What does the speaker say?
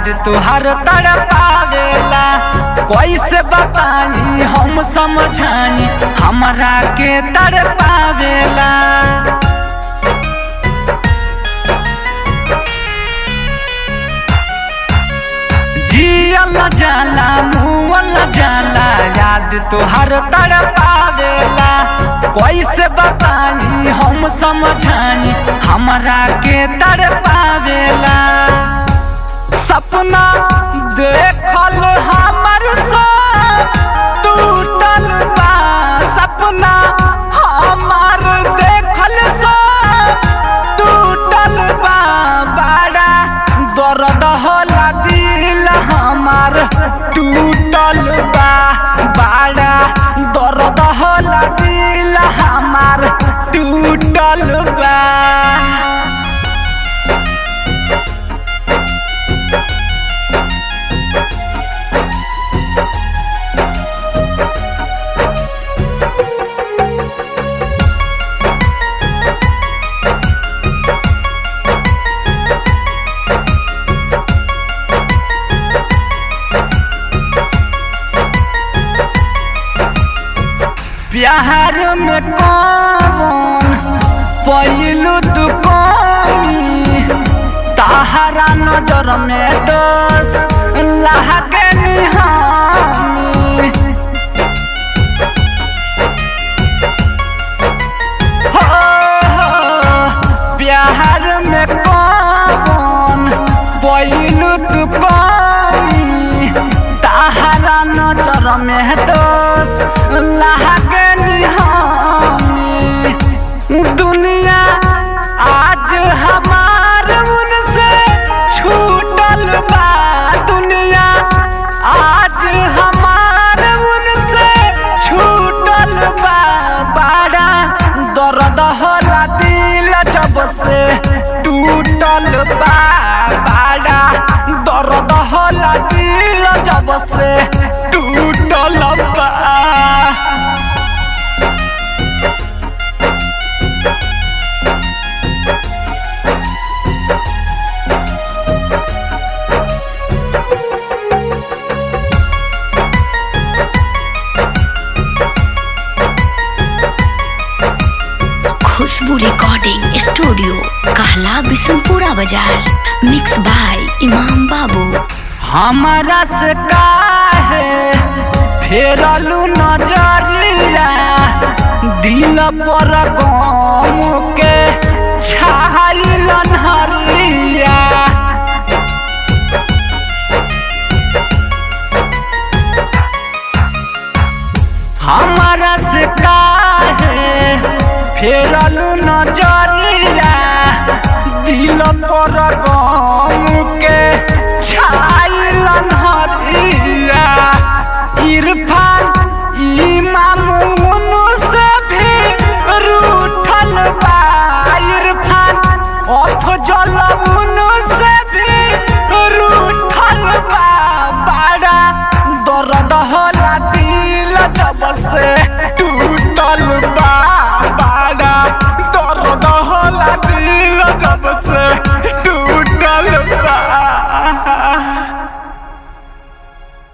याद तुहार तड़पावेला। कैसे बताई हम समझाई हमरा के तड़पावेला। जियल जाला मुअल जाला याद तुहार तड़पावेला। कैसे बताई हम समझाई हमरा के तड़पावेला। सपना देखल हमर सब टूटल बा। सपना हमार देखल सब टूटल बा। बड़ा दर्द होला दिल हमार टूटल बा। बड़ा दर्द होला दिल हमार टूटल बा। प्यार में कौन पहलू तू कमी। ताहरा नजर में दोष लागे निहामी। हो प्यार में कौन पहलू तू कमी। ताहरा नजर में दोष लागे दुनिया आज हमार उनसे छूटल बा। दुनिया आज हमार उनसे छूटल बा। बड़ा दर्द होला दिल जब से टूटल बा। बड़ा दर्द होला दिल जब से टूटल बा। खुशबू रिकॉर्डिंग स्टूडियो कहला बिशनपुरा बाजार। मिक्स बाय इमाम बाबू। हमारा से काहे फेरलू नजरिया। दिल पर गम के छाइल हरिया। हमारा से काहे फेरलू नजरिया। दिल पर गम के छाइल हरिया। इरफान इमाम से भी रूठल बा। इरफान अफजल से भी रूठल बा। बड़ा दर्द होला दिल जब से टूटल बा। बड़ा दर्द होला दिल जब से